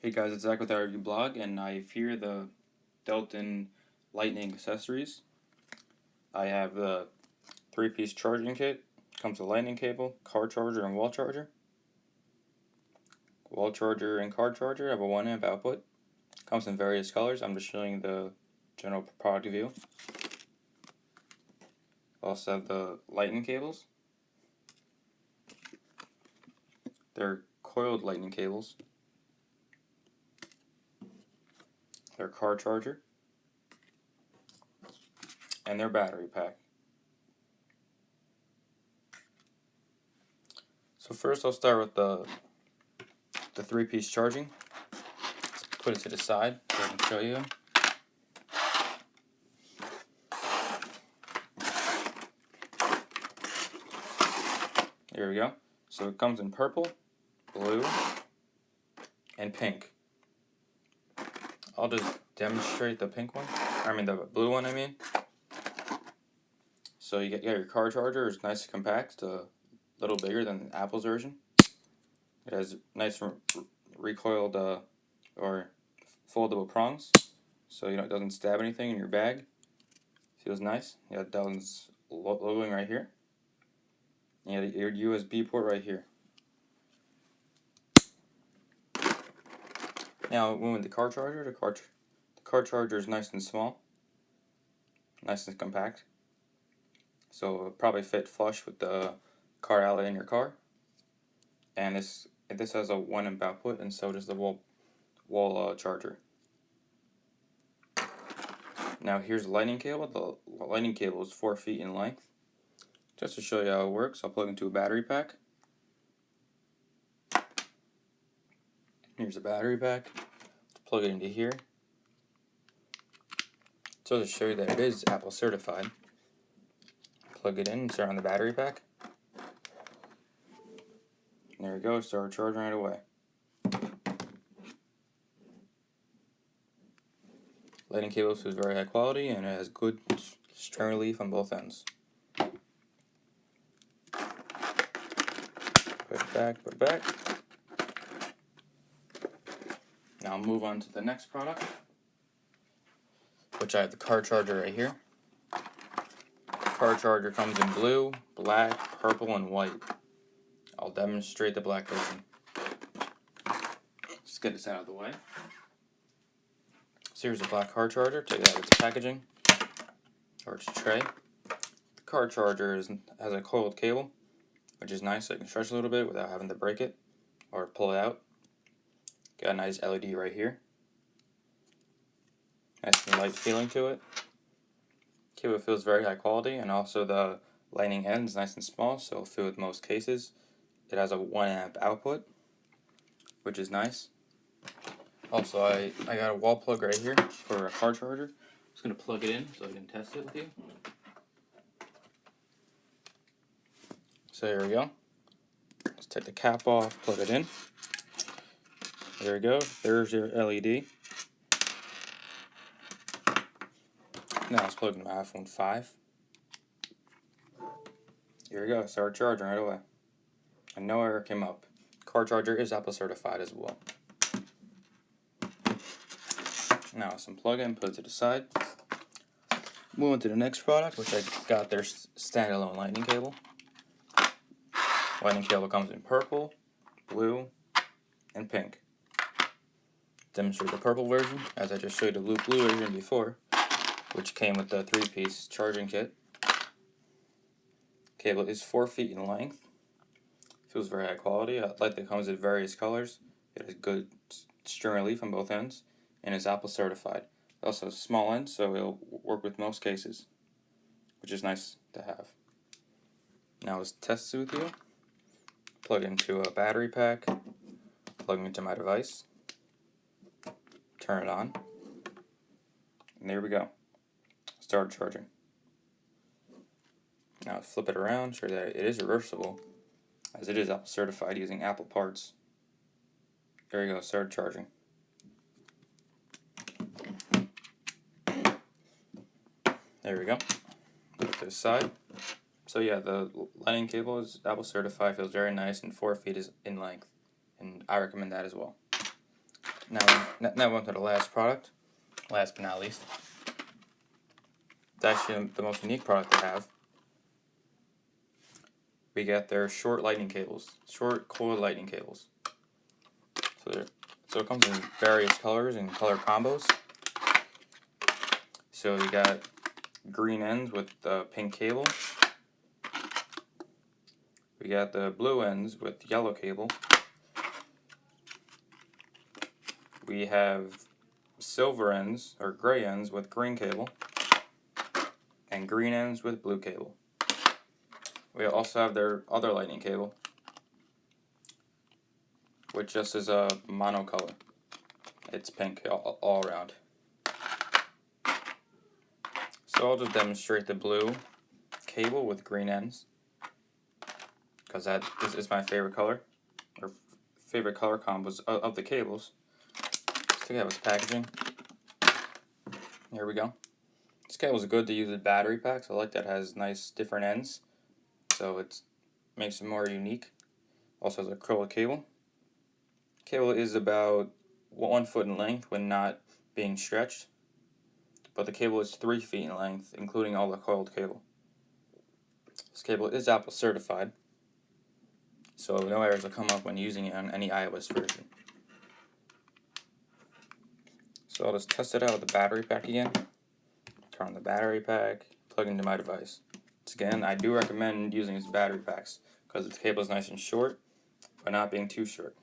Hey guys, it's Zach with our review blog, and I have here the Delton Lightning accessories. I have the 3-piece charging kit. Comes with a lightning cable, car charger, and wall charger. Wall charger and car charger have a 1 amp output. Comes in various colors. I'm just showing you the general product view. Also have the lightning cables. They're coiled lightning cables. Their car charger, and their battery pack. So first I'll start with the 3-piece charging. Let's put it to the side so I can show you. There we go. So it comes in purple, blue, and pink. I'll just demonstrate the pink one. The blue one, So you get your car charger. It's nice and compact. A little bigger than Apple's version. It has nice recoiled or foldable prongs, so it doesn't stab anything in your bag. Feels nice. You got Delton's logoing right here. You got your USB port right here. Now, with the car charger, the car charger is nice and small, nice and compact. So it'll probably fit flush with the car outlet in your car. And this has a 1 amp output, and so does the wall charger. Now here's the lightning cable. The lightning cable is 4 feet in length. Just to show you how it works, I'll plug into a battery pack. Here's the battery pack. Let's plug it into here. So to show you that it is Apple certified, plug it in and start on the battery pack. And there we go, start charging right away. Lightning cable is very high quality and it has good string relief on both ends. Put it back. Now I'll move on to the next product, which I have the car charger right here. Car charger comes in blue, black, purple, and white. I'll demonstrate the black version. Let's get this out of the way. So here's the black car charger. Take it out of its packaging, or its tray. The car charger has a coiled cable, which is nice, so you can stretch a little bit without having to break it or pull it out. Got a nice LED right here. Nice and light feeling to it. Cable feels very high quality, and also the lightning end is nice and small, so it'll fit with most cases. It has a 1 amp output, which is nice. Also, I got a wall plug right here for a car charger. I'm just going to plug it in so I can test it with you. So here we go. Let's take the cap off, plug it in. There we go. There's your LED. Now let's plug in my iPhone 5. Here we go. Start charging right away. And no error came up. Car charger is Apple certified as well. Now let's unplug it and put it to the side. Move on to the next product, which I got their standalone lightning cable. Lightning cable comes in purple, blue, and pink. Demonstrate the purple version, as I just showed you the blue version before, which came with the 3-piece charging kit. Cable is 4 feet in length. Feels very high quality. I like that it comes in various colors. It has good string relief on both ends, and is Apple certified. It also has small ends, so it'll work with most cases, which is nice to have. Now let's test it with you. Plug into a battery pack, plug into my device, turn it on, and there we go. Start charging. Now let's flip it around, show that it is reversible, as it is Apple certified using Apple parts. There you go, start charging. There we go. Put it to the side. So yeah, the lightning cable is Apple certified, feels very nice, and 4 feet is in length, and I recommend that as well. Now on to the last product. Last but not least. It's actually the most unique product they have. We got their short lightning cables. Short coil lightning cables. So it comes in various colors and color combos. So you got green ends with the pink cable. We got the blue ends with yellow cable. We have silver ends or gray ends with green cable. And green ends with blue cable. We also have their other lightning cable, which just is a monocolor. It's pink all around. So I'll just demonstrate the blue cable with green ends, because that is my favorite color, or favorite color combos of the cables. Let's take out its packaging. Here we go. This cable is good to use with battery packs. I like that it has nice different ends, so it makes it more unique. Also has acrylic cable. Cable is about 1 foot in length when not being stretched, but the cable is 3 feet in length, including all the coiled cable. This cable is Apple certified, so no errors will come up when using it on any iOS version. So I'll just test it out with the battery pack again. Turn on the battery pack, plug into my device. Once again, I do recommend using these battery packs because the cable is nice and short, but not being too short.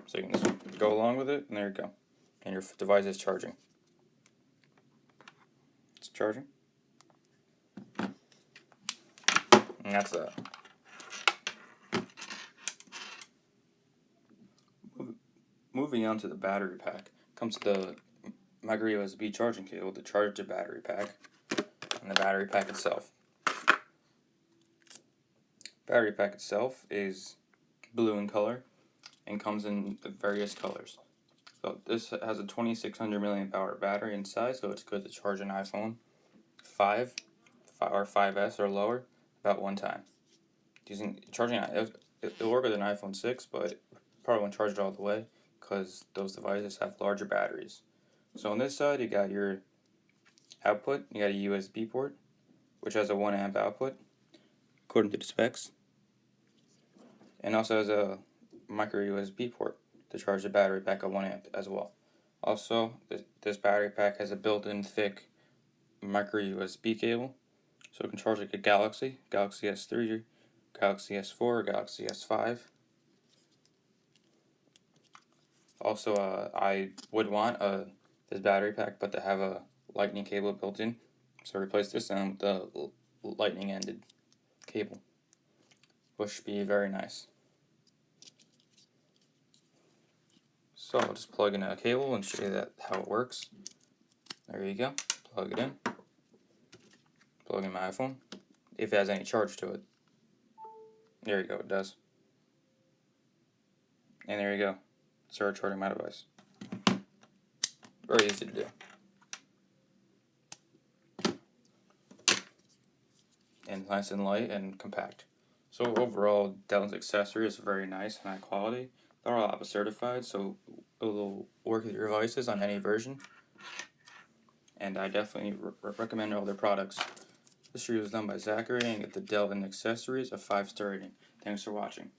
So you can just go along with it, and there you go. And your device is charging. It's charging. And that's that. Moving on to the battery pack, comes the micro USB charging cable to charge the battery pack, and the battery pack itself. Battery pack itself is blue in color and comes in various colors. So this has a 2600 milliamp hour battery inside, so it's good to charge an iPhone 5 or 5S or lower about one time. Charging it'll work with an iPhone 6, but probably won't charge it all the way because those devices have larger batteries. So on this side, you got your output. You got a USB port, which has a 1 amp output according to the specs, and also has a micro USB port to charge the battery pack at 1 amp as well. Also, this battery pack has a built-in thick micro USB cable, so it can charge like a Galaxy S3, Galaxy S4, Galaxy S5. Also, I would want this battery pack, but to have a lightning cable built in, so replace this end with the lightning-ended cable, which should be very nice. So I'll just plug in a cable and show you how it works. There you go. Plug it in. Plug in my iPhone, if it has any charge to it. There you go, it does. And there you go. Start charging my device. Very easy to do. And nice and light and compact. So overall, Delton's accessory is very nice and high quality. They're all Apple certified, so it'll work with your devices on any version. And I definitely recommend all their products. This review was done by Zachary and get the Delton accessories a 5-star rating. Thanks for watching.